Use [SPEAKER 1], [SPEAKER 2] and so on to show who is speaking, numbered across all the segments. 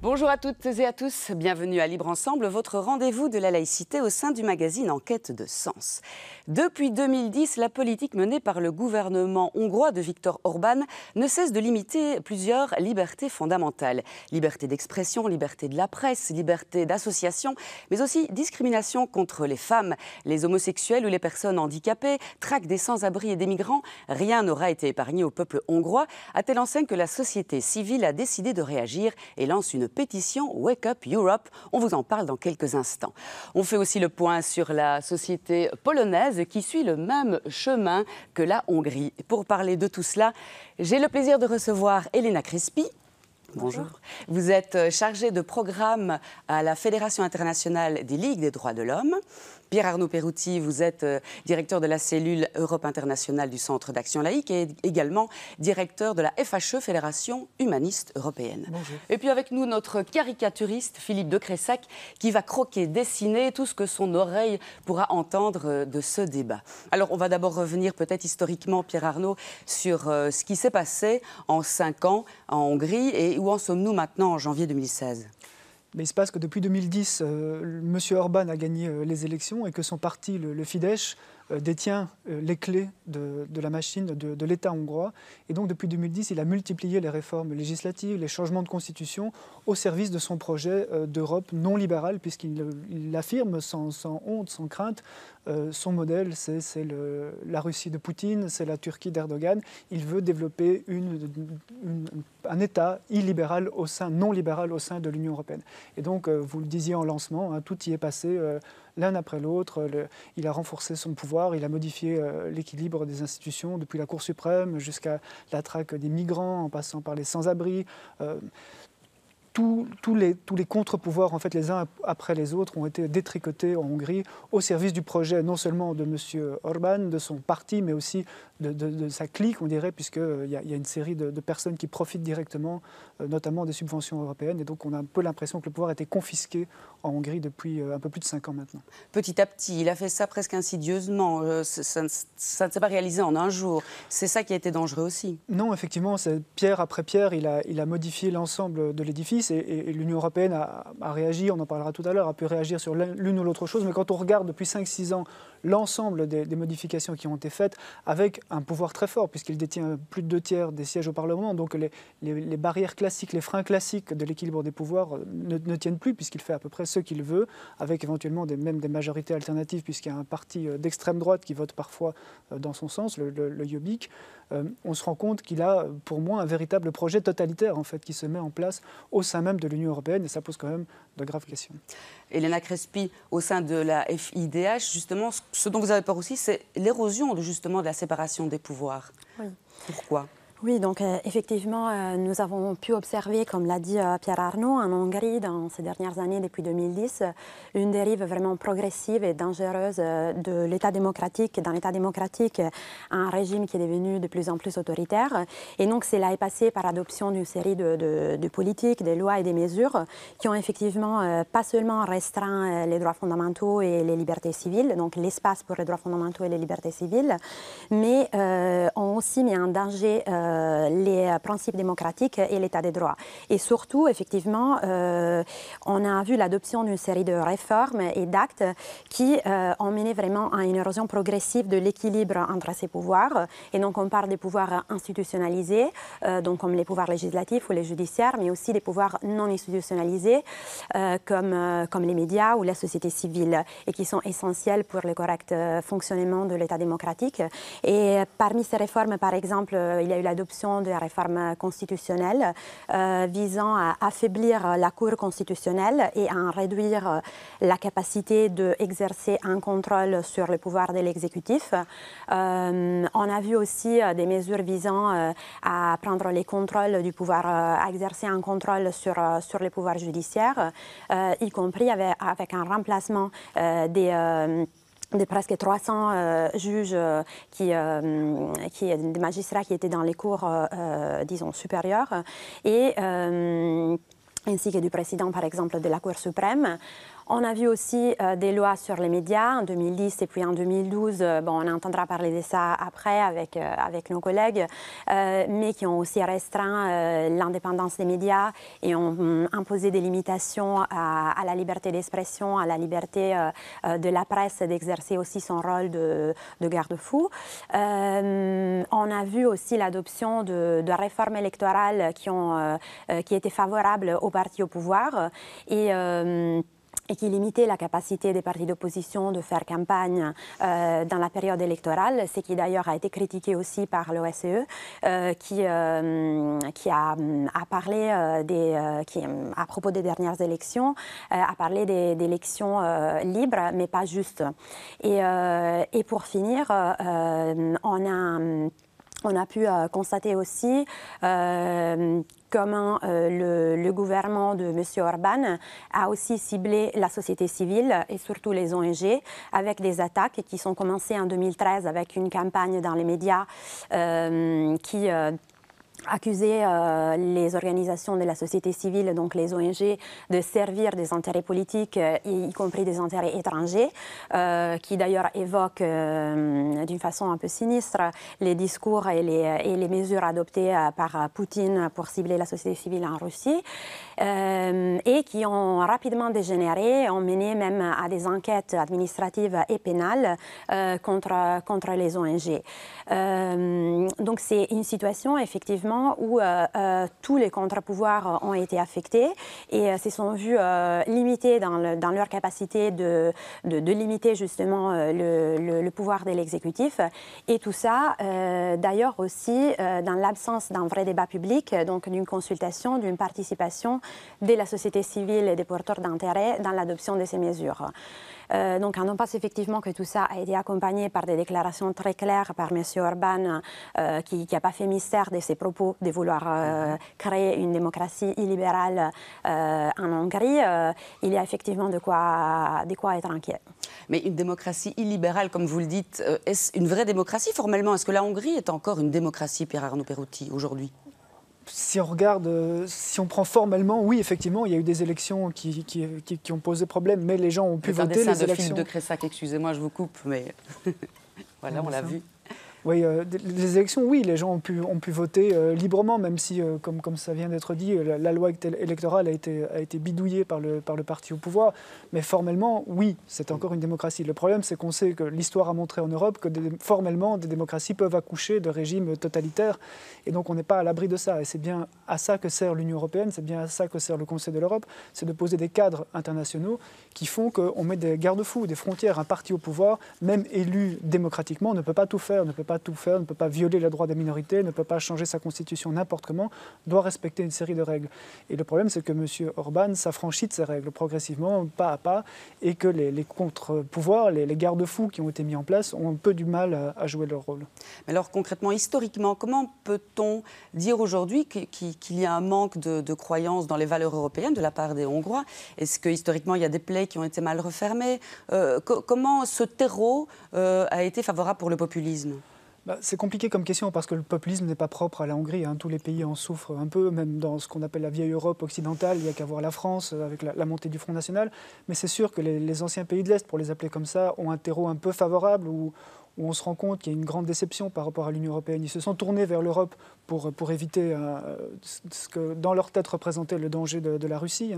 [SPEAKER 1] Bonjour à toutes et à tous, bienvenue à Libre Ensemble, votre rendez-vous de la laïcité au sein du magazine En quête de sens. Depuis 2010, la politique menée par le gouvernement hongrois de Viktor Orban ne cesse de limiter plusieurs libertés fondamentales. Liberté d'expression, liberté de la presse, liberté d'association, mais aussi discrimination contre les femmes, les homosexuels ou les personnes handicapées, traque des sans-abri et des migrants. Rien n'aura été épargné au peuple hongrois, à telle enseigne que la société civile a décidé de réagir et lance une pétition Wake Up Europe. On vous en parle dans quelques instants. On fait aussi le point sur la société polonaise qui suit le même chemin que la Hongrie. Pour parler de tout cela, j'ai le plaisir de recevoir Elena Crespi. Bonjour. Vous êtes chargée de programme à la Fédération internationale des Ligues des droits de l'homme. Pierre-Arnaud Perutti, vous êtes directeur de la cellule Europe internationale du Centre d'action laïque et également directeur de la FHE, Fédération humaniste européenne. Bonjour. Et puis avec nous, notre caricaturiste Philippe de Cressac qui va croquer, dessiner tout ce que son oreille pourra entendre de ce débat. Alors, on va d'abord revenir peut-être historiquement, Pierre-Arnaud, sur ce qui s'est passé en 5 ans en Hongrie et où en sommes-nous maintenant en janvier 2016 ?
[SPEAKER 2] Mais il se passe que depuis 2010, M. Orban a gagné les élections et que son parti, le Fidesz, détient les clés de la machine de l'État hongrois. Et donc depuis 2010, il a multiplié les réformes législatives, les changements de constitution au service de son projet d'Europe non libérale, puisqu'il affirme sans honte, sans crainte, son modèle, c'est la Russie de Poutine, c'est la Turquie d'Erdogan. Il veut développer un État illibéral non libéral au sein de l'Union européenne. Et donc, vous le disiez en lancement, hein, tout y est passé l'un après l'autre. Il a renforcé son pouvoir, il a modifié l'équilibre des institutions, depuis la Cour suprême jusqu'à la traque des migrants, en passant par les sans-abri. Tous les contre-pouvoirs, en fait, les uns après les autres, ont été détricotés en Hongrie au service du projet non seulement de M. Orban, de son parti, mais aussi de sa clique, on dirait, puisqu'il y a une série de personnes qui profitent directement, notamment des subventions européennes. Et donc, on a un peu l'impression que le pouvoir a été confisqué en Hongrie depuis un peu plus de 5 ans maintenant. Petit à petit, il a fait ça presque insidieusement. Ça ne s'est pas réalisé en un jour. C'est ça qui a été dangereux aussi. Non, effectivement, c'est pierre après pierre, il a modifié l'ensemble de l'édifice. Et l'Union européenne a réagi, on en parlera tout à l'heure, a pu réagir sur l'une ou l'autre chose. Mais quand on regarde depuis 5-6 ans l'ensemble des modifications qui ont été faites, avec un pouvoir très fort, puisqu'il détient plus de 2/3 des sièges au Parlement, donc les barrières classiques, les freins classiques de l'équilibre des pouvoirs ne tiennent plus, puisqu'il fait à peu près ce qu'il veut, avec éventuellement même des majorités alternatives, puisqu'il y a un parti d'extrême droite qui vote parfois dans son sens, le Jobbik. On se rend compte qu'il a, pour moi, un véritable projet totalitaire, en fait, qui se met en place au sein même de l'Union européenne, et ça pose quand même de graves questions. Elena Crespi, au sein de la FIDH, justement, ce dont vous avez peur aussi, c'est l'érosion de la séparation des pouvoirs. Oui. Pourquoi ?
[SPEAKER 3] Oui, donc effectivement, nous avons pu observer, comme l'a dit Pierre-Arnaud, en Hongrie, dans ces dernières années, depuis 2010, une dérive vraiment progressive et dangereuse de l'État démocratique. Dans l'État démocratique, un régime qui est devenu de plus en plus autoritaire. Et donc, cela est passé par l'adoption d'une série de politiques, des lois et des mesures qui ont effectivement pas seulement restreint les droits fondamentaux et les libertés civiles, donc l'espace pour les droits fondamentaux et les libertés civiles, mais ont aussi mis en danger les principes démocratiques et l'état des droits. Et surtout, effectivement, on a vu l'adoption d'une série de réformes et d'actes qui ont mené vraiment à une érosion progressive de l'équilibre entre ces pouvoirs. Et donc, on parle des pouvoirs institutionnalisés, donc comme les pouvoirs législatifs ou les judiciaires, mais aussi des pouvoirs non institutionnalisés, comme les médias ou la société civile, et qui sont essentiels pour le correct fonctionnement de l'état démocratique. Et parmi ces réformes, par exemple, il y a eu l'adoption de la réforme constitutionnelle visant à affaiblir la Cour constitutionnelle et à en réduire la capacité d'exercer un contrôle sur le pouvoir de l'exécutif. On a vu aussi des mesures visant à prendre les contrôles du pouvoir, à exercer un contrôle sur les pouvoirs judiciaires, y compris avec un remplacement de presque 300 juges, des magistrats qui étaient dans les cours, disons, supérieures, et ainsi que du président, par exemple, de la Cour suprême. On a vu aussi des lois sur les médias en 2010 et puis en 2012. On entendra parler de ça après avec nos collègues, mais qui ont aussi restreint l'indépendance des médias et ont imposé des limitations à la liberté d'expression, à la liberté de la presse d'exercer aussi son rôle de garde-fou. On a vu aussi l'adoption de réformes électorales qui étaient favorables aux partis au pouvoir et qui limitait la capacité des partis d'opposition de faire campagne dans la période électorale, ce qui d'ailleurs a été critiqué aussi par l'OSCE, qui a parlé à propos des dernières élections, a parlé d'élections libres, mais pas justes. Et pour finir, on a pu constater aussi comment le gouvernement de M. Orban a aussi ciblé la société civile et surtout les ONG avec des attaques qui sont commencées en 2013 avec une campagne dans les médias qui accusait les organisations de la société civile, donc les ONG, de servir des intérêts politiques, y compris des intérêts étrangers, qui d'ailleurs évoquent d'une façon un peu sinistre les discours et les mesures adoptées par Poutine pour cibler la société civile en Russie, et qui ont rapidement dégénéré, ont mené même à des enquêtes administratives et pénales contre les ONG. Donc c'est une situation effectivement où tous les contre-pouvoirs ont été affectés et se sont vus limités dans leur capacité de limiter justement le pouvoir de l'exécutif. Et tout ça, d'ailleurs aussi, dans l'absence d'un vrai débat public, donc d'une consultation, d'une participation de la société civile et des porteurs d'intérêt dans l'adoption de ces mesures. Donc on pense effectivement que tout ça a été accompagné par des déclarations très claires par M. Orban, qui n'a pas fait mystère de ses propos de vouloir créer une démocratie illibérale en Hongrie. Il y a effectivement de quoi être inquiet.
[SPEAKER 1] Mais une démocratie illibérale, comme vous le dites, est-ce une vraie démocratie formellement? Est-ce que la Hongrie est encore une démocratie, Pierre-Arnaud Perotti, aujourd'hui?
[SPEAKER 2] Si on regarde, si on prend formellement, oui, effectivement, il y a eu des élections qui ont posé problème, mais les gens ont pu voter les élections.
[SPEAKER 1] Philippe de Cressac, excusez-moi, je vous coupe, mais voilà, on l'a vu.
[SPEAKER 2] Oui, les élections, oui, les gens ont pu voter librement, même si, comme ça vient d'être dit, la loi électorale a été bidouillée par le parti au pouvoir. Mais formellement, oui, c'est encore une démocratie. Le problème, c'est qu'on sait que l'histoire a montré en Europe que formellement, des démocraties peuvent accoucher de régimes totalitaires. Et donc, on n'est pas à l'abri de ça. Et c'est bien à ça que sert l'Union européenne, c'est bien à ça que sert le Conseil de l'Europe, c'est de poser des cadres internationaux qui font qu'on met des garde-fous, des frontières. Un parti au pouvoir, même élu démocratiquement, ne peut pas tout faire, ne peut pas violer les droits des minorités, ne peut pas changer sa constitution n'importe comment, doit respecter une série de règles. Et le problème, c'est que M. Orban s'affranchit de ces règles progressivement, pas à pas, et que les contre-pouvoirs, les garde-fous qui ont été mis en place ont un peu du mal à jouer leur rôle.
[SPEAKER 1] Mais alors concrètement, historiquement, comment peut-on dire aujourd'hui qu'il y a un manque de croyance dans les valeurs européennes de la part des Hongrois? Est-ce que historiquement, il y a des plaies qui ont été mal refermées? Comment ce terreau a été favorable pour le populisme?
[SPEAKER 2] C'est compliqué comme question parce que le populisme n'est pas propre à la Hongrie. Tous les pays en souffrent un peu, même dans ce qu'on appelle la vieille Europe occidentale. Il n'y a qu'à voir la France avec la montée du Front National. Mais c'est sûr que les anciens pays de l'Est, pour les appeler comme ça, ont un terreau un peu favorable où on se rend compte qu'il y a une grande déception par rapport à l'Union européenne. Ils se sont tournés vers l'Europe pour éviter ce que dans leur tête représentait le danger de la Russie.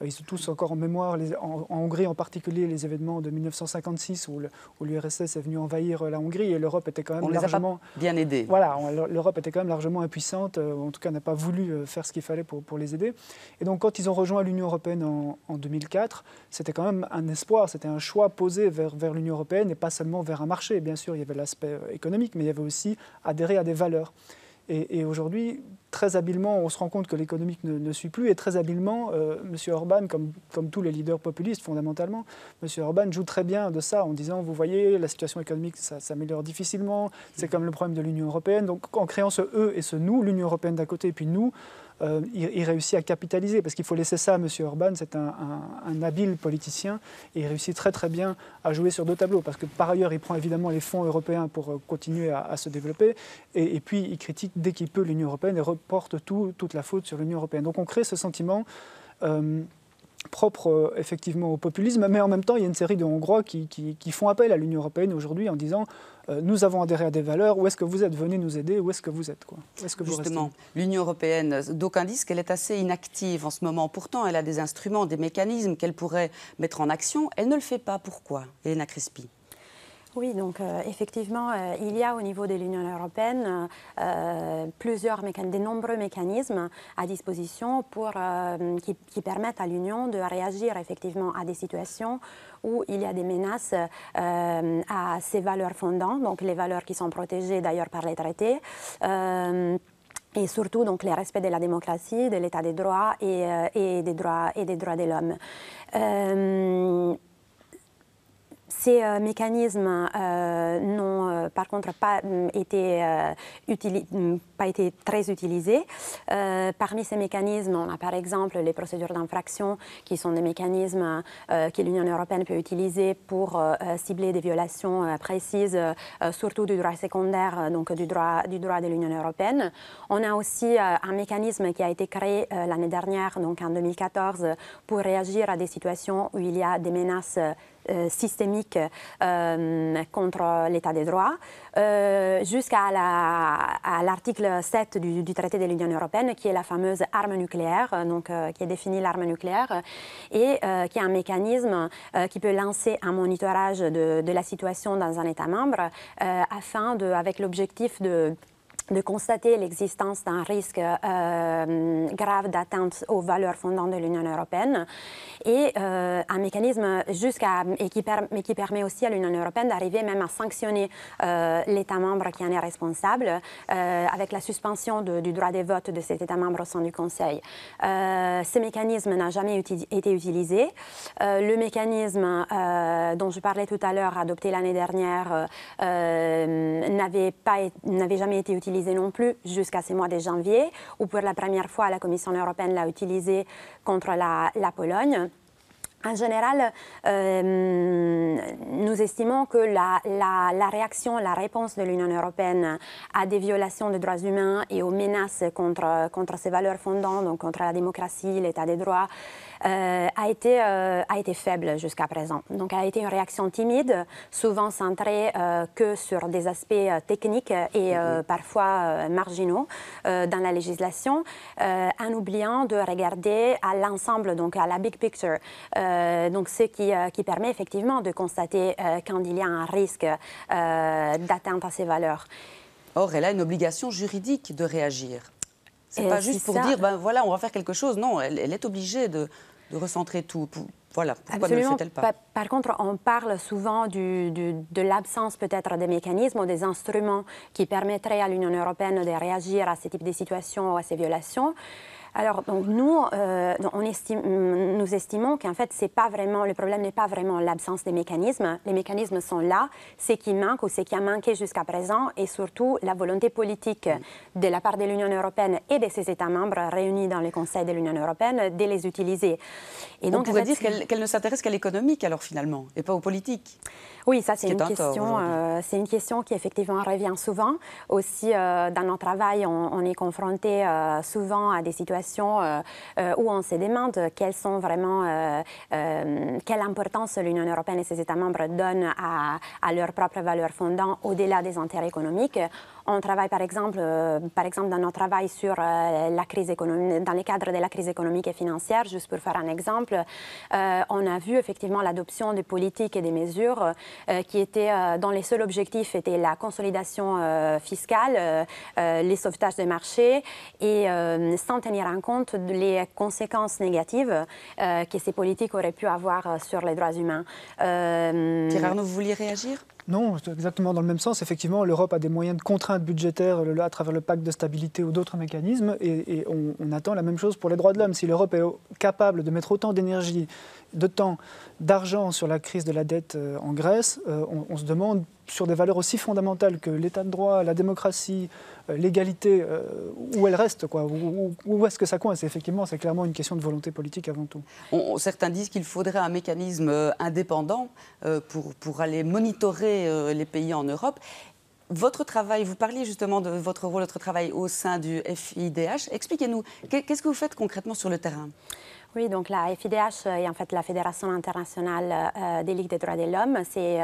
[SPEAKER 2] Ils sont tous encore en mémoire, en Hongrie en particulier, les événements de 1956 où l'URSS est venu envahir la Hongrie et l'Europe était quand même largement...
[SPEAKER 1] On les a pas bien aidés.
[SPEAKER 2] Voilà, l'Europe était quand même largement impuissante, en tout cas n'a pas voulu faire ce qu'il fallait pour les aider. Et donc quand ils ont rejoint l'Union européenne en 2004, c'était quand même un espoir, c'était un choix posé vers l'Union européenne et pas seulement vers un marché. Bien sûr, il y avait l'aspect économique, mais il y avait aussi adhérer à des valeurs. Et aujourd'hui, très habilement, on se rend compte que l'économique ne suit plus. Et très habilement, M. Orban, comme tous les leaders populistes fondamentalement, M. Orban joue très bien de ça en disant, vous voyez, la situation économique, ça s'améliore difficilement. C'est comme le problème de l'Union européenne. Donc en créant ce « eux » et ce « nous », l'Union européenne d'un côté et puis nous, il réussit à capitaliser, parce qu'il faut laisser ça à M. Orban, c'est un habile politicien, et il réussit très très bien à jouer sur deux tableaux, parce que par ailleurs, il prend évidemment les fonds européens pour continuer à se développer, et puis il critique dès qu'il peut l'Union européenne et reporte toute la faute sur l'Union européenne. Donc on crée ce sentiment propre effectivement au populisme, mais en même temps, il y a une série de Hongrois qui font appel à l'Union européenne aujourd'hui en disant nous avons adhéré à des valeurs, où est-ce que vous êtes? Venez nous aider, où est-ce que vous êtes, quoi? Où est-ce que vous
[SPEAKER 1] Justement,
[SPEAKER 2] restez?
[SPEAKER 1] l'Union européenne, d'aucuns disent qu'elle est assez inactive en ce moment. Pourtant, elle a des instruments, des mécanismes qu'elle pourrait mettre en action. Elle ne le fait pas. Pourquoi, Elena Crespi?
[SPEAKER 3] Oui, donc effectivement, il y a au niveau de l'Union européenne de nombreux mécanismes à disposition qui permettent à l'Union de réagir effectivement à des situations où il y a des menaces à ses valeurs fondantes, donc les valeurs qui sont protégées d'ailleurs par les traités. Et surtout donc le respect de la démocratie, de l'état des droits et des droits de l'homme. Ces mécanismes n'ont par contre pas été très utilisés. Parmi ces mécanismes, on a par exemple les procédures d'infraction qui sont des mécanismes que l'Union européenne peut utiliser pour cibler des violations précises, surtout du droit secondaire, donc du droit de l'Union européenne. On a aussi un mécanisme qui a été créé l'année dernière, donc en 2014, pour réagir à des situations où il y a des menaces systémique contre l'état des droits, jusqu'à l'article 7 du traité de l'Union européenne, qui est la fameuse arme nucléaire, donc, qui définit l'arme nucléaire, et qui est un mécanisme qui peut lancer un monitorage de la situation dans un État membre, avec l'objectif de constater l'existence d'un risque grave d'atteinte aux valeurs fondantes de l'Union européenne, et un mécanisme qui permet aussi à l'Union européenne d'arriver même à sanctionner l'État membre qui en est responsable avec la suspension du droit de vote de cet État membre au sein du Conseil. Ce mécanisme n'a jamais été utilisé. Le mécanisme dont je parlais tout à l'heure, adopté l'année dernière, n'avait jamais été utilisé non plus jusqu'à ce mois de janvier, où pour la première fois la Commission européenne l'a utilisé contre la Pologne. En général, nous estimons que la réponse de l'Union européenne à des violations des droits humains et aux menaces contre ses valeurs fondantes, donc contre la démocratie, l'état des droits, a été faible jusqu'à présent. Donc, a été une réaction timide, souvent centrée que sur des aspects techniques et parfois marginaux dans la législation, en oubliant de regarder à l'ensemble, donc à la big picture. Donc, ce qui permet effectivement de constater quand il y a un risque d'atteinte à ces valeurs.
[SPEAKER 1] Or, elle a une obligation juridique de réagir. C'est pas juste pour dire, ben voilà, on va faire quelque chose. Non, elle est obligée de recentrer tout. Voilà, pourquoi ne le fait-elle pas?
[SPEAKER 3] Par contre, on parle souvent de l'absence peut-être des mécanismes ou des instruments qui permettraient à l'Union européenne de réagir à ce type de situations ou à ces violations. Alors, donc, nous estimons qu'en fait, le problème n'est pas vraiment l'absence des mécanismes. Les mécanismes sont là. Ce qui manque ou ce qui a manqué jusqu'à présent est surtout la volonté politique de la part de l'Union européenne et de ses États membres réunis dans le Conseil de l'Union européenne de les utiliser. Et donc,
[SPEAKER 1] on pourrait dire qu'elle ne s'intéresse qu'à l'économique, alors finalement, et pas aux politiques.
[SPEAKER 3] Oui, ça c'est une question qui effectivement revient souvent. Aussi, dans notre travail, on est confronté souvent à des situations où on se demande quelle importance l'Union européenne et ses États membres donnent à leurs propres valeurs fondantes au-delà des intérêts économiques. On travaille par exemple dans notre travail sur la crise économique, dans le cadre de la crise économique et financière, juste pour faire un exemple, on a vu effectivement l'adoption de politiques et des mesures dont les seuls objectifs étaient la consolidation fiscale, les sauvetages des marchés, et sans tenir en compte les conséquences négatives que ces politiques auraient pu avoir sur les droits humains.
[SPEAKER 1] Pierre Arnaud, vous vouliez réagir ?
[SPEAKER 2] Non, exactement dans le même sens. Effectivement, l'Europe a des moyens de contrainte budgétaire à travers le pacte de stabilité ou d'autres mécanismes, et on attend la même chose pour les droits de l'homme. Si l'Europe est capable de mettre autant d'énergie, de temps, d'argent sur la crise de la dette en Grèce, on se demande, sur des valeurs aussi fondamentales que l'état de droit, la démocratie, l'égalité, où elle reste, quoi. Où est-ce que ça coince? Effectivement, c'est clairement une question de volonté politique avant tout.
[SPEAKER 1] Certains disent qu'il faudrait un mécanisme indépendant pour aller monitorer les pays en Europe. Votre travail, vous parliez justement de votre rôle, votre travail au sein du FIDH. Expliquez-nous, qu'est-ce que vous faites concrètement sur le terrain ?
[SPEAKER 3] Oui, donc la FIDH est en fait la Fédération internationale des ligues des droits de l'homme. C'est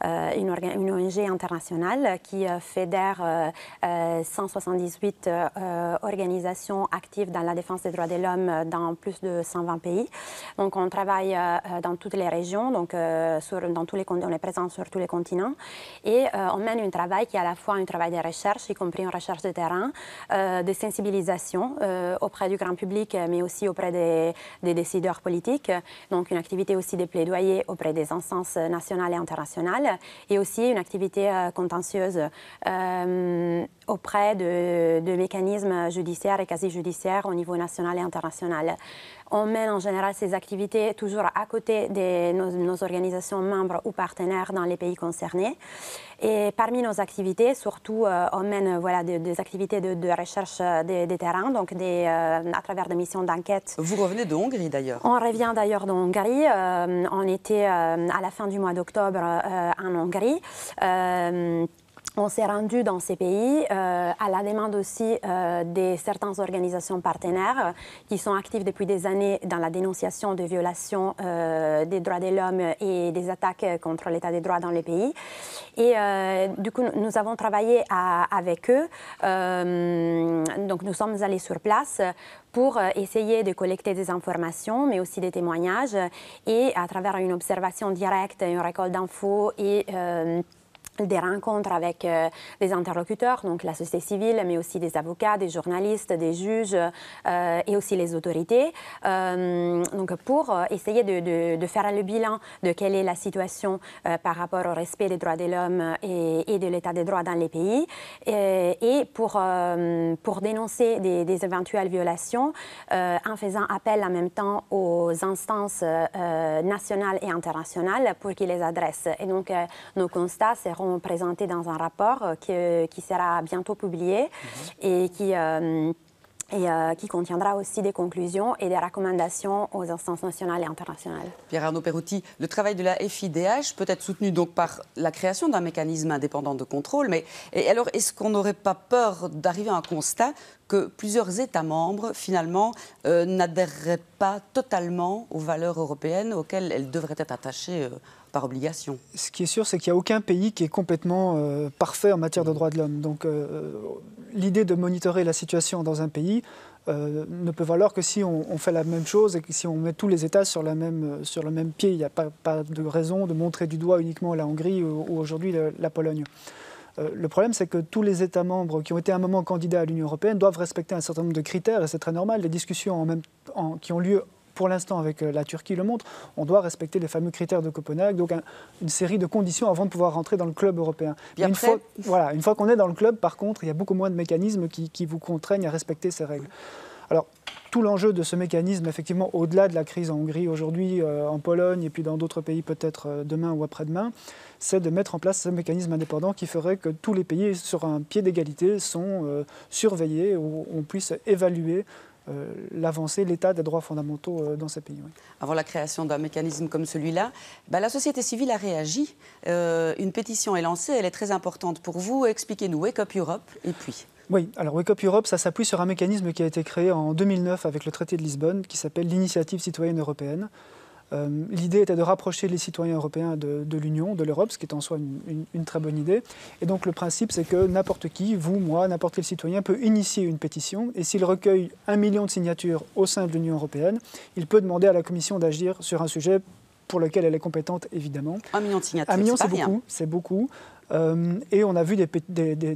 [SPEAKER 3] une ONG internationale qui fédère 178 organisations actives dans la défense des droits de l'homme dans plus de 120 pays. Donc on travaille dans toutes les régions, donc on est présent sur tous les continents et on mène un travail qui est à la fois un travail de recherche, y compris une recherche de terrain, de sensibilisation auprès du grand public, mais aussi auprès des décideurs politiques, donc une activité aussi de plaidoyer auprès des instances nationales et internationales, et aussi une activité contentieuse auprès de mécanismes judiciaires et quasi-judiciaires au niveau national et international. On mène en général ces activités toujours à côté de nos organisations membres ou partenaires dans les pays concernés. Et parmi nos activités, surtout, on mène des activités de recherche des terrains, donc à travers des missions d'enquête.
[SPEAKER 1] Vous revenez de Hongrie d'ailleurs.
[SPEAKER 3] On revient d'ailleurs de Hongrie. On était à la fin du mois d'octobre en Hongrie. On s'est rendu dans ces pays à la demande aussi de certaines organisations partenaires qui sont actives depuis des années dans la dénonciation de violations des droits de l'homme et des attaques contre l'état des droits dans les pays. Et du coup, nous avons travaillé avec eux. Donc, nous sommes allés sur place pour essayer de collecter des informations, mais aussi des témoignages. Et à travers une observation directe, une récolte d'infos et des rencontres avec des interlocuteurs, donc la société civile, mais aussi des avocats, des journalistes, des juges et aussi les autorités, donc pour essayer de faire le bilan de quelle est la situation par rapport au respect des droits de l'homme et de l'état des droits dans les pays, et pour dénoncer des éventuelles violations en faisant appel en même temps aux instances nationales et internationales pour qu'ils les adressent. Et donc nos constats seront présentés dans un rapport qui sera bientôt publié et qui contiendra aussi des conclusions et des recommandations aux instances nationales et internationales.
[SPEAKER 1] Pierre-Arnaud Perotti, le travail de la FIDH peut être soutenu donc par la création d'un mécanisme indépendant de contrôle, mais alors est-ce qu'on n'aurait pas peur d'arriver à un constat que plusieurs États membres, finalement, n'adhéreraient pas totalement aux valeurs européennes auxquelles elles devraient être attachées par obligation?
[SPEAKER 2] Ce qui est sûr, c'est qu'il n'y a aucun pays qui est complètement parfait en matière de droits de l'homme. Donc l'idée de monitorer la situation dans un pays ne peut valoir que si on fait la même chose et que si on met tous les États sur le même pied. Il n'y a pas de raison de montrer du doigt uniquement la Hongrie ou aujourd'hui la Pologne. Le problème, c'est que tous les États membres qui ont été à un moment candidats à l'Union européenne doivent respecter un certain nombre de critères, et c'est très normal. Les discussions qui ont lieu pour l'instant avec la Turquie le montrent. On doit respecter les fameux critères de Copenhague, donc une série de conditions avant de pouvoir rentrer dans le club européen. Une fois qu'on est dans le club, par contre, il y a beaucoup moins de mécanismes qui vous contraignent à respecter ces règles. Alors, tout l'enjeu de ce mécanisme, effectivement, au-delà de la crise en Hongrie aujourd'hui, en Pologne et puis dans d'autres pays peut-être demain ou après-demain, c'est de mettre en place ce mécanisme indépendant qui ferait que tous les pays sur un pied d'égalité sont surveillés, où on puisse évaluer l'avancée, l'état des droits fondamentaux dans ces pays. Oui.
[SPEAKER 1] Avant la création d'un mécanisme comme celui-là, la société civile a réagi. Une pétition est lancée, elle est très importante pour vous. Expliquez-nous, Wake Up Europe, et puis...
[SPEAKER 2] Oui, alors Wake Up Europe, ça s'appuie sur un mécanisme qui a été créé en 2009 avec le traité de Lisbonne, qui s'appelle l'Initiative citoyenne européenne. L'idée était de rapprocher les citoyens européens de l'Union, de l'Europe, ce qui est en soi une très bonne idée. Et donc le principe, c'est que n'importe qui, vous, moi, n'importe quel citoyen peut initier une pétition. Et s'il recueille 1 million de signatures au sein de l'Union européenne, il peut demander à la Commission d'agir sur un sujet pour lequel elle est compétente, évidemment.
[SPEAKER 1] 1 million de signatures,
[SPEAKER 2] 1 million,
[SPEAKER 1] c'est beaucoup.
[SPEAKER 2] C'est beaucoup. Et on a vu des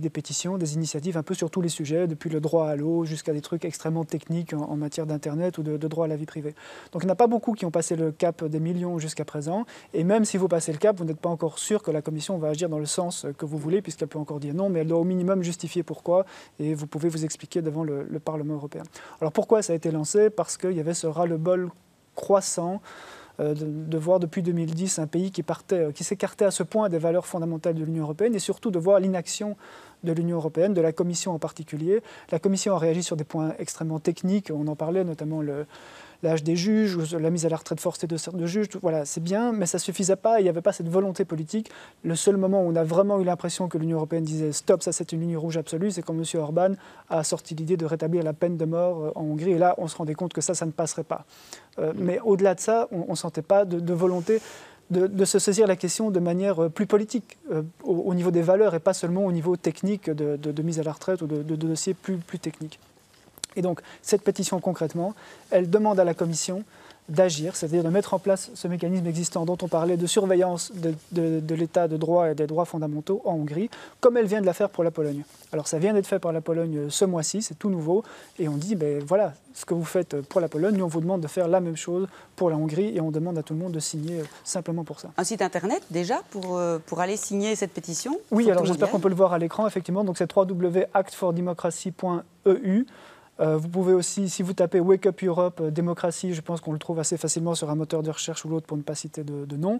[SPEAKER 2] pétitions, des initiatives un peu sur tous les sujets, depuis le droit à l'eau jusqu'à des trucs extrêmement techniques en matière d'Internet ou de droit à la vie privée. Donc il n'y en a pas beaucoup qui ont passé le cap des millions jusqu'à présent. Et même si vous passez le cap, vous n'êtes pas encore sûr que la Commission va agir dans le sens que vous voulez, puisqu'elle peut encore dire non, mais elle doit au minimum justifier pourquoi, et vous pouvez vous expliquer devant le Parlement européen. Alors pourquoi ça a été lancé? Parce qu'il y avait ce ras-le-bol croissant de voir depuis 2010 un pays qui s'écartait à ce point des valeurs fondamentales de l'Union européenne, et surtout de voir l'inaction de l'Union européenne, de la Commission en particulier. La Commission a réagi sur des points extrêmement techniques, on en parlait, notamment l'âge des juges, ou la mise à la retraite forcée de juges, voilà, c'est bien, mais ça ne suffisait pas, il n'y avait pas cette volonté politique. Le seul moment où on a vraiment eu l'impression que l'Union européenne disait « stop, ça c'est une ligne rouge absolue », c'est quand M. Orban a sorti l'idée de rétablir la peine de mort en Hongrie, et là on se rendait compte que ça ne passerait pas. Mais au-delà de ça, on ne sentait pas de volonté de se saisir la question de manière plus politique, au niveau des valeurs et pas seulement au niveau technique de mise à la retraite ou de dossiers plus techniques. Et donc, cette pétition, concrètement, elle demande à la Commission d'agir, c'est-à-dire de mettre en place ce mécanisme existant dont on parlait de surveillance de l'état de droit et des droits fondamentaux en Hongrie, comme elle vient de la faire pour la Pologne. Alors ça vient d'être fait par la Pologne ce mois-ci, c'est tout nouveau, et on dit, ben voilà, ce que vous faites pour la Pologne, nous on vous demande de faire la même chose pour la Hongrie, et on demande à tout le monde de signer simplement pour ça.
[SPEAKER 1] Un site internet déjà pour aller signer cette pétition?
[SPEAKER 2] Oui, alors j'espère qu'on peut le voir à l'écran, effectivement, donc c'est www.actfordemocracy.eu. Vous pouvez aussi, si vous tapez Wake Up Europe, démocratie, je pense qu'on le trouve assez facilement sur un moteur de recherche ou l'autre pour ne pas citer de nom.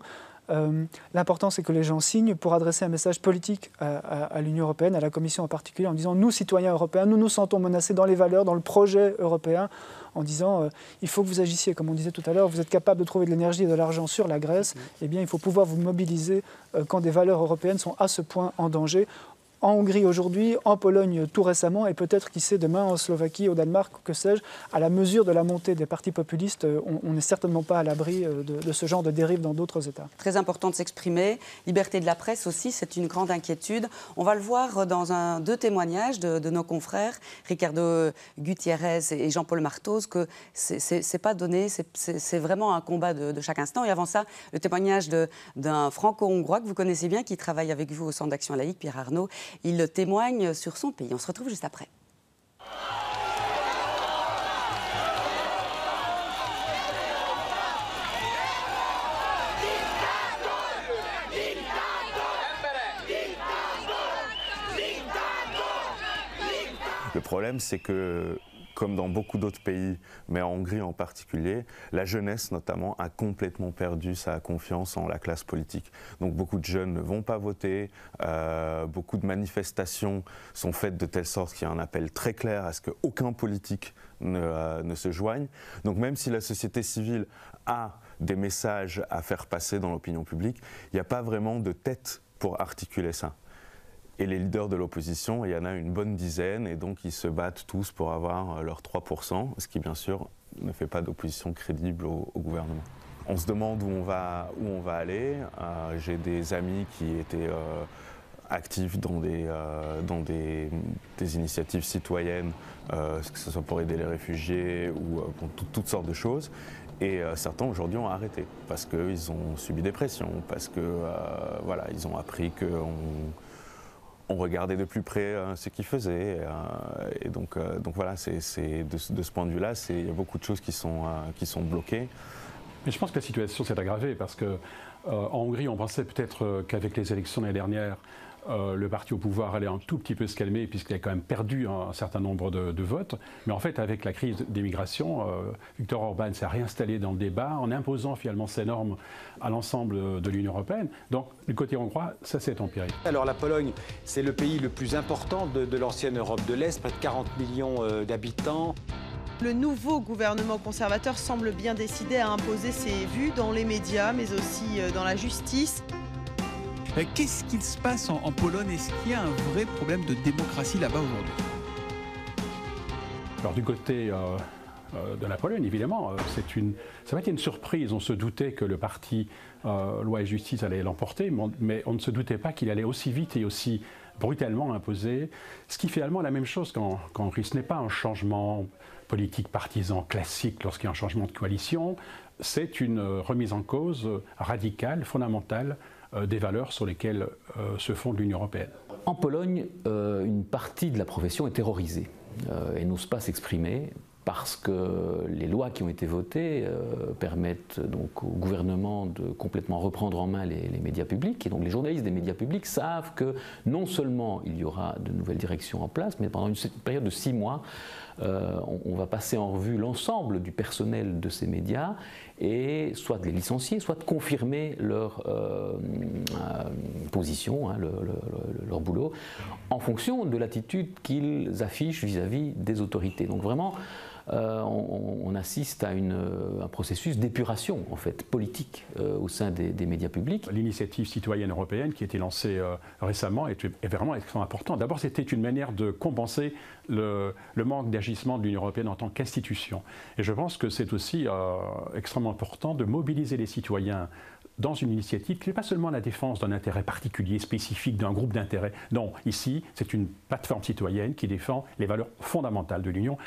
[SPEAKER 2] L'important, c'est que les gens signent pour adresser un message politique à l'Union européenne, à la Commission en particulier, en disant « nous, citoyens européens, nous nous sentons menacés dans les valeurs, dans le projet européen », en disant il faut que vous agissiez, comme on disait tout à l'heure, vous êtes capable de trouver de l'énergie et de l'argent sur la Grèce, eh bien il faut pouvoir vous mobiliser quand des valeurs européennes sont à ce point en danger. En Hongrie aujourd'hui, en Pologne tout récemment, et peut-être, qui sait, demain en Slovaquie, au Danemark, que sais-je, à la mesure de la montée des partis populistes, on n'est certainement pas à l'abri de ce genre de dérive dans d'autres États.
[SPEAKER 1] Très important de s'exprimer. Liberté de la presse aussi, c'est une grande inquiétude. On va le voir dans deux témoignages de nos confrères, Ricardo Gutiérrez et Jean-Paul Martos, que c'est pas donné, c'est vraiment un combat de chaque instant. Et avant ça, le témoignage d'un franco-hongrois que vous connaissez bien, qui travaille avec vous au Centre d'action laïque, Pierre Arnaud. Il témoigne sur son pays. On se retrouve juste après.
[SPEAKER 4] Le problème, c'est que, comme dans beaucoup d'autres pays, mais en Hongrie en particulier, la jeunesse notamment a complètement perdu sa confiance en la classe politique. Donc beaucoup de jeunes ne vont pas voter, beaucoup de manifestations sont faites de telle sorte qu'il y a un appel très clair à ce qu'aucun politique ne se joigne. Donc même si la société civile a des messages à faire passer dans l'opinion publique, il n'y a pas vraiment de tête pour articuler ça. Et les leaders de l'opposition, il y en a une bonne dizaine, et donc ils se battent tous pour avoir leurs 3%, ce qui bien sûr ne fait pas d'opposition crédible au gouvernement. On se demande où on va aller. J'ai des amis qui étaient actifs dans des initiatives citoyennes, que ce soit pour aider les réfugiés ou pour toutes sortes de choses. Et certains aujourd'hui ont arrêté parce qu'ils ont subi des pressions, parce que voilà, ils ont appris qu'on regardait de plus près ce qu'ils faisaient. Et donc voilà, c'est de ce point de vue-là, il y a beaucoup de choses qui sont bloquées.
[SPEAKER 5] Mais je pense que la situation s'est aggravée parce qu'en Hongrie, on pensait peut-être qu'avec les élections l'année dernière, le parti au pouvoir allait un tout petit peu se calmer puisqu'il a quand même perdu un certain nombre de votes. Mais en fait, avec la crise d'immigration, Viktor Orban s'est réinstallé dans le débat en imposant finalement ses normes à l'ensemble de l'Union européenne. Donc, du côté hongrois, ça s'est empiré.
[SPEAKER 6] Alors la Pologne, c'est le pays le plus important de l'ancienne Europe de l'Est, près de 40 millions d'habitants.
[SPEAKER 7] Le nouveau gouvernement conservateur semble bien décidé à imposer ses vues dans les médias, mais aussi dans la justice.
[SPEAKER 8] Qu'est-ce qu'il se passe en Pologne? Est-ce qu'il y a un vrai problème de démocratie là-bas aujourd'hui?
[SPEAKER 5] Alors du côté de la Pologne, évidemment, ça va être une surprise. On se doutait que le parti Loi et Justice allait l'emporter, mais on ne se doutait pas qu'il allait aussi vite et aussi brutalement imposer, ce qui fait finalement la même chose qu'en Hongrie. Ce n'est pas un changement politique partisan classique lorsqu'il y a un changement de coalition, c'est une remise en cause radicale, fondamentale, des valeurs sur lesquelles se fonde l'Union européenne.
[SPEAKER 9] En Pologne, une partie de la profession est terrorisée et n'ose pas s'exprimer parce que les lois qui ont été votées permettent donc au gouvernement de complètement reprendre en main les médias publics. Et donc les journalistes des médias publics savent que non seulement il y aura de nouvelles directions en place, mais pendant une période de 6 mois, on va passer en revue l'ensemble du personnel de ces médias et soit de les licencier, soit de confirmer leur position, leur boulot, en fonction de l'attitude qu'ils affichent vis-à-vis des autorités. Donc vraiment, on assiste à un processus d'épuration en fait, politique au sein des médias publics.
[SPEAKER 5] L'initiative citoyenne européenne qui a été lancée récemment est vraiment extrêmement importante. D'abord, c'était une manière de compenser le manque d'agissement de l'Union européenne en tant qu'institution. Et je pense que c'est aussi extrêmement important de mobiliser les citoyens dans une initiative qui n'est pas seulement la défense d'un intérêt particulier, spécifique, d'un groupe d'intérêts. Non, ici, c'est une plateforme citoyenne qui défend les valeurs fondamentales de l'Union.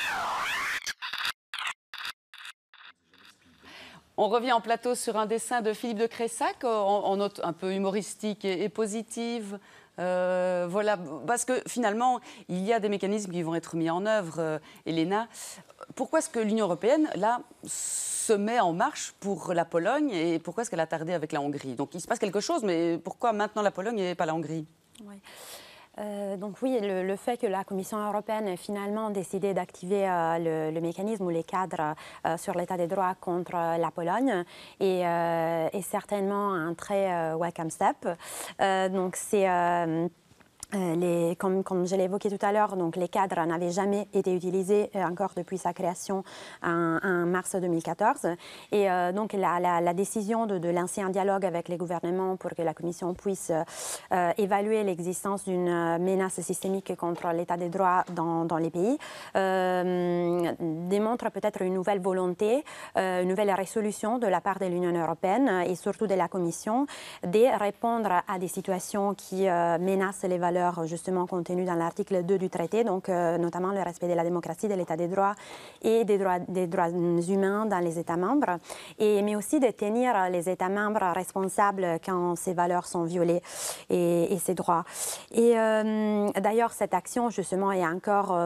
[SPEAKER 1] On revient en plateau sur un dessin de Philippe de Cressac, en note un peu humoristique et positive. Voilà, parce que finalement, il y a des mécanismes qui vont être mis en œuvre, Elena. Pourquoi est-ce que l'Union européenne, là, se met en marche pour la Pologne et pourquoi est-ce qu'elle a tardé avec la Hongrie? Donc il se passe quelque chose, mais pourquoi maintenant la Pologne et pas la Hongrie?
[SPEAKER 3] Oui. Donc oui, le fait que la Commission européenne ait finalement décidé d'activer le mécanisme ou les cadres sur l'état des droits contre la Pologne est certainement un très welcome step. Donc c'est... comme je l'ai évoqué tout à l'heure, donc les cadres n'avaient jamais été utilisés encore depuis sa création en mars 2014. Et donc la décision de lancer un dialogue avec les gouvernements pour que la Commission puisse évaluer l'existence d'une menace systémique contre l'état des droits dans les pays démontre peut-être une nouvelle volonté, une nouvelle résolution de la part de l'Union européenne et surtout de la Commission de répondre à des situations qui menacent les valeurs justement contenues dans l'article 2 du traité, donc notamment le respect de la démocratie, de l'état des droits et des droits humains dans les États membres, mais aussi de tenir les États membres responsables quand ces valeurs sont violées et ces droits. Et d'ailleurs, cette action justement est encore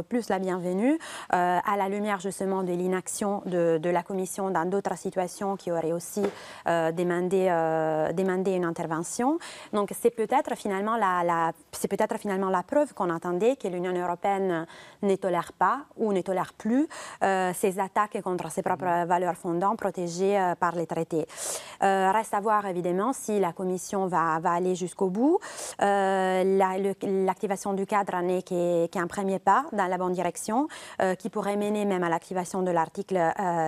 [SPEAKER 3] plus la bienvenue à la lumière justement de l'inaction de la Commission dans d'autres situations qui auraient aussi demandé une intervention. Donc c'est peut-être finalement la preuve qu'on attendait, que l'Union européenne ne tolère pas ou ne tolère plus ces attaques contre ses propres valeurs fondantes protégées par les traités. Reste à voir évidemment si la Commission va aller jusqu'au bout. L'activation du cadre n'est qu'un premier pas dans la bonne direction qui pourrait mener même à l'activation de l'article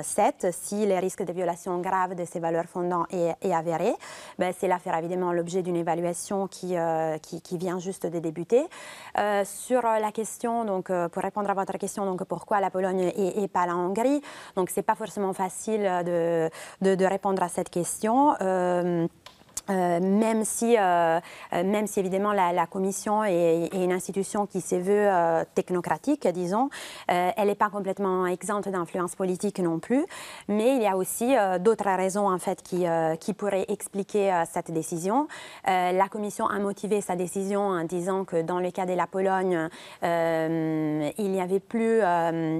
[SPEAKER 3] 7 si les risques de violation grave de ces valeurs fondantes est avéré. Cela fera évidemment l'objet d'une évaluation qui vient juste de débuter. Sur la question, donc, pour répondre à votre question, donc, pourquoi la Pologne et pas la Hongrie, donc c'est pas forcément facile de répondre à cette question. Même si évidemment la Commission est une institution qui se veut technocratique, disons, elle n'est pas complètement exempte d'influence politique non plus, mais il y a aussi d'autres raisons en fait qui pourraient expliquer cette décision. La Commission a motivé sa décision en disant que dans le cas de la Pologne, il n'y avait plus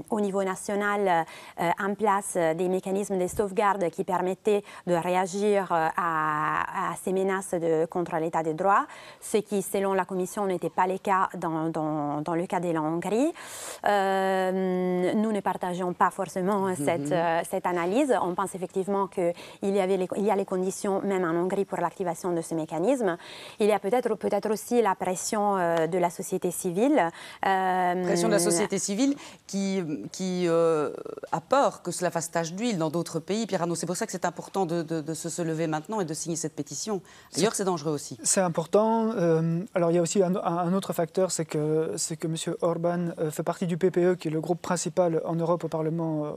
[SPEAKER 3] au niveau national en place des mécanismes de sauvegarde qui permettaient de réagir à ces menaces contre l'état des droits, ce qui, selon la Commission, n'était pas le cas dans le cas de la Hongrie. Nous ne partageons pas forcément cette analyse. On pense effectivement qu'il y a les conditions, même en Hongrie, pour l'activation de ce mécanisme. Il y a peut-être aussi la pression de la société civile.
[SPEAKER 1] Pression de la société civile qui a peur que cela fasse tache d'huile dans d'autres pays. Pierre Arnaud, c'est pour ça que c'est important de se lever maintenant et de signer cette pétition. D'ailleurs, c'est dangereux aussi. C'est important.
[SPEAKER 2] Alors, il y a aussi un autre facteur, c'est que M. Orban fait partie du PPE, qui est le groupe principal en Europe au Parlement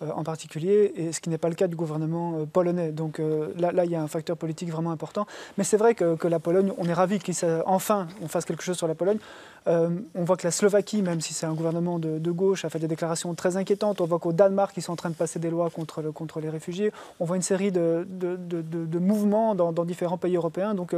[SPEAKER 2] en particulier, et ce qui n'est pas le cas du gouvernement polonais. Donc là, il y a un facteur politique vraiment important. Mais c'est vrai que la Pologne, on est ravis qu'enfin on fasse quelque chose sur la Pologne. On voit que la Slovaquie, même si c'est un gouvernement de gauche, a fait des déclarations très inquiétantes. On voit qu'au Danemark, ils sont en train de passer des lois contre les réfugiés. On voit une série de mouvements dans différents pays européens. Donc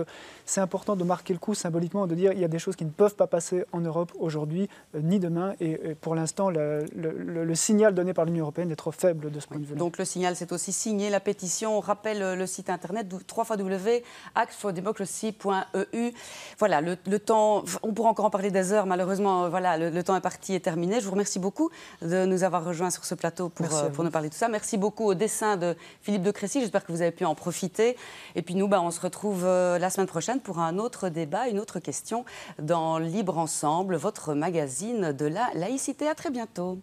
[SPEAKER 2] c'est important de marquer le coup symboliquement, de dire qu'il y a des choses qui ne peuvent pas passer en Europe aujourd'hui, ni demain. Et pour l'instant, le signal donné par l'Union européenne est trop faible de ce point de vue.
[SPEAKER 1] Donc le signal, c'est aussi signer la pétition. On rappelle le site internet www.actfordemocracy.eu. Voilà, le temps, on pourra encore en parler des heures, malheureusement, voilà, le temps imparti est terminé. Je vous remercie beaucoup de nous avoir rejoints sur ce plateau pour nous parler de tout ça. Merci beaucoup au dessin de Philippe de Crécy. J'espère que vous avez pu en profiter. Et puis nous, on se retrouve la semaine prochaine pour un autre débat, une autre question dans Libre Ensemble, votre magazine de la laïcité. À très bientôt.